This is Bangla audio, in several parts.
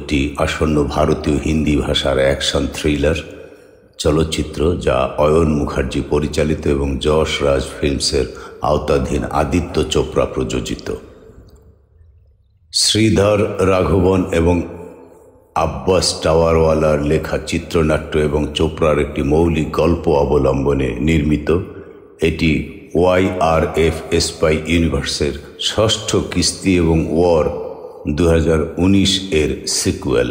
চলচ্চিত্রটি আসন্ন ভারতীয় হিন্দি ভাষার অ্যাকশন থ্রিলার চলচ্চিত্র, যা অয়ন মুখার্জি পরিচালিত এবং যশ রাজ ফিল্মসের আওতাধীন আদিত্য চোপড়া প্রযোজিত। শ্রীধর রাঘবন এবং আব্বাস টাওয়ারওয়ালার লেখা চিত্রনাট্য এবং চোপড়ার একটি মৌলিক গল্প অবলম্বনে নির্মিত, এটি ওয়াইআরএফ স্পাই ইউনিভার্সের ষষ্ঠ কিস্তি এবং ওয়ার 2019 এর সিকুয়েল।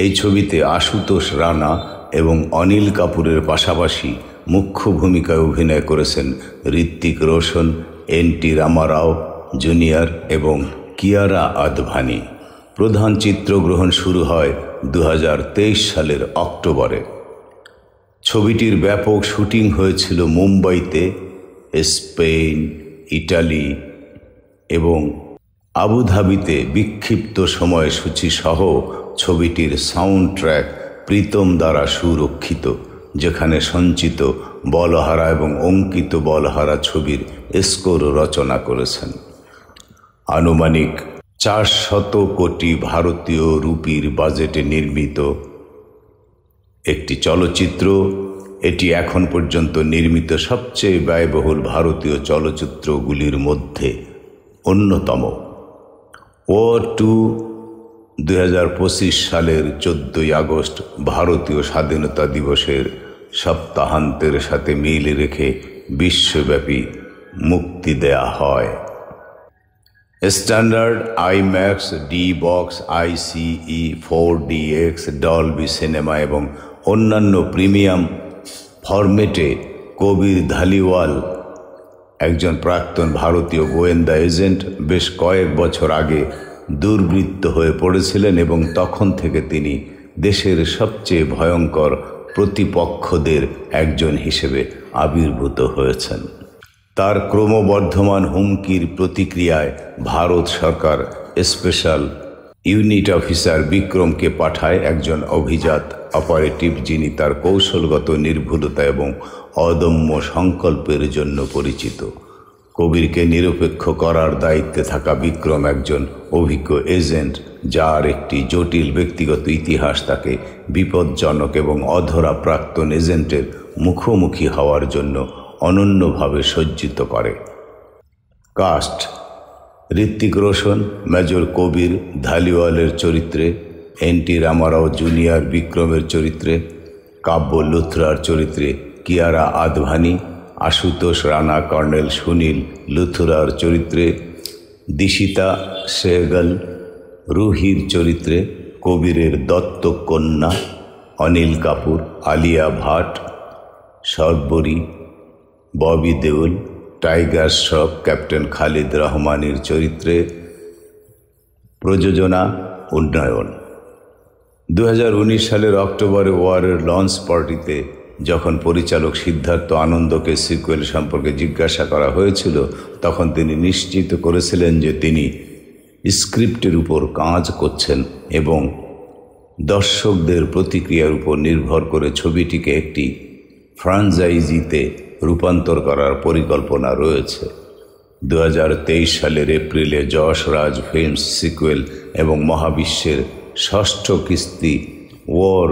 এই ছবিতে আশুতোষ রানা এবং অনিল কাপুরের পাশাপাশি মুখ্য ভূমিকায় অভিনয় করেছেন ঋত্বিক রোশন, এন.টি. রামারাও জুনিয়র এবং কিয়ারা আদভানি। প্রধান চিত্রগ্রহণ শুরু হয় 2023 সালের অক্টোবরে। ছবিটির ব্যাপক শুটিং হয়েছিল মুম্বাইতে, স্পেন, ইটালি এবং আবুধাবিতে। বিক্ষিপ্ত সময়সূচি সহ ছবিটির সাউন্ড ট্র্যাক প্রীতম দ্বারা সুরক্ষিত, যেখানে সঞ্চিত বলহারা এবং অঙ্কিত বলহারা ছবির স্কোর রচনা করেছেন। আনুমানিক 400 কোটি ভারতীয় রুপির বাজেটে নির্মিত একটি চলচ্চিত্র, এটি এখন পর্যন্ত নির্মিত সবচেয়ে ব্যয়বহুল ভারতীয় চলচ্চিত্রগুলির মধ্যে অন্যতম। ওয়ার 2 2025 সালের 14 আগস্ট ভারতীয় স্বাধীনতা দিবসের সপ্তাহান্তের সাথে মিল রেখে বিশ্বব্যাপী মুক্তি দেয়া হয়। স্ট্যান্ডার্ড আইম্যাক্স, ডি বক্স, আইসিই, 4DX, ডলবি সিনেমা এবং অন্যান্য প্রিমিয়াম ফরম্যাটে কবির ধালিওয়াল, একজন প্রাক্তন ভারতীয় গোয়েন্দা এজেন্ট, বেশ কয়েক বছর আগে দুর্বৃত্ত হয়ে পড়েছিলেন এবং তখন থেকে তিনি দেশের সবচেয়ে ভয়ঙ্কর প্রতিপক্ষদের একজন হিসেবে আবির্ভূত হয়েছেন। তার ক্রমবর্ধমান হুমকির প্রতিক্রিয়ায় ভারত সরকার স্পেশাল ইউনিট অফিসার বিক্রমকে পাঠায়, একজন অভিজাত অপারেটিভ যিনি তার কৌশলগত নির্ভুলতা এবং অদম্য সংকল্পের জন্য পরিচিত। কবিরকে নিরপেক্ষ করার দায়িত্বে থাকা বিক্রম একজন অভিজ্ঞ এজেন্ট, যার একটি জটিল ব্যক্তিগত ইতিহাস তাকে বিপজ্জনক এবং অধরা প্রাক্তন এজেন্টের মুখোমুখি হওয়ার জন্য অনন্যভাবে সজ্জিত করে। কাস্ট: ঋত্বিক রোশন মেজর কবির ধালিওয়ালের চরিত্রে, এন.টি. রামারাও জুনিয়র বিক্রমের চরিত্রে, কাব্য লুথরার চরিত্রে কিয়ারা আদভানি, আশুতোষ রানা কর্নেল সুনীল লুথরার চরিত্রে, দিশিতা সেহগল রুহির চরিত্রে, কবিরের দত্তক কন্যা অনিল কাপুর, আলিয়া ভাট, শর্বরী, ববি দেওল, টাইগার শ্রফ ক্যাপ্টেন খালিদ রহমানের চরিত্রে। প্রযোজনা উন্নয়ন: 2019 সালের অক্টোবরে ওয়ারের লঞ্চ পার্টিতে যখন পরিচালক সিদ্ধার্থ আনন্দকে সিকুয়েল সম্পর্কে জিজ্ঞাসা করা হয়েছিল, তখন তিনি নিশ্চিত করেছিলেন যে তিনি স্ক্রিপ্টের উপর কাজ করছেন এবং দর্শকদের প্রতিক্রিয়ার উপর নির্ভর করে ছবিটিকে একটি ফ্র্যাঞ্চাইজিতে রূপান্তর করার পরিকল্পনা রয়েছে। 2023 সালের এপ্রিলে যশ রাজ ফিল্মস সিকুয়েল এবং মহাবিশ্বের ষষ্ঠ কিস্তি ওয়ার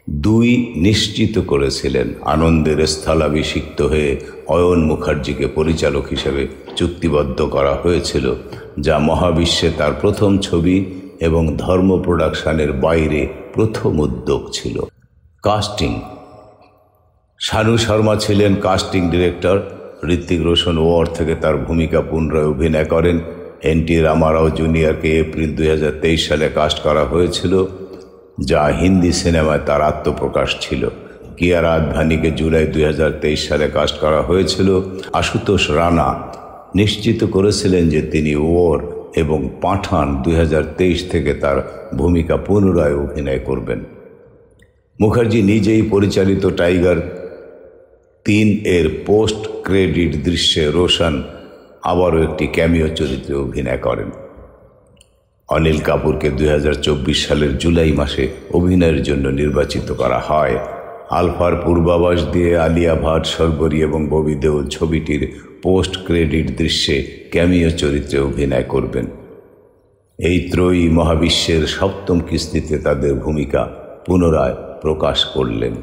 2 নিশ্চিত করেছিলেন। আনন্দের স্থলাভিষিক্ত হয়ে অয়ন মুখার্জিকে পরিচালক হিসেবে চুক্তিবদ্ধ করা হয়েছিল, যা মহাবিশ্বে তার প্রথম ছবি এবং ধর্ম প্রোডাকশনের বাইরে প্রথম উদ্যোগ ছিল। কাস্টিং: শানু শর্মা ছিলেন কাস্টিং ডিরেক্টর। ঋত্বিক রোশন ওয়ার থেকে তার ভূমিকা পুনরায় অভিনয় করেন। এন.টি. রামারাও জুনিয়রকে এপ্রিল 2023 সালে কাস্ট করা হয়েছিল, যা হিন্দি সিনেমায় তার আত্মপ্রকাশ ছিল। কিয়ারা আদভানিকে জুলাই 2023 সালে কাস্ট করা হয়েছিল। আশুতোষ রানা নিশ্চিত করেছিলেন যে তিনি ওয়ার এবং পাঠান 2023 থেকে তার ভূমিকা পুনরায় অভিনয় করবেন। মুখার্জি নিজেই পরিচালিত টাইগার 3 এর পোস্ট ক্রেডিট দৃশ্যে রোশন আবারও একটি ক্যামিও চরিত্রে অভিনয় করেন। অনিল কাপুরকে 2024 সালের জুলাই মাসে অভিনয়ের জন্য নির্বাচিত করা হয়। আলফার পূর্বাভাস দিয়ে আলিয়া ভাট, শর্বরী এবং ববি দেওল ছবিটির পোস্ট ক্রেডিট দৃশ্যে ক্যামিও চরিত্রে অভিনয় করবেন। এই ত্রয়ী মহাবিশ্বের সপ্তম কিস্তিতে তাদের ভূমিকা পুনরায় প্রকাশ করলেন।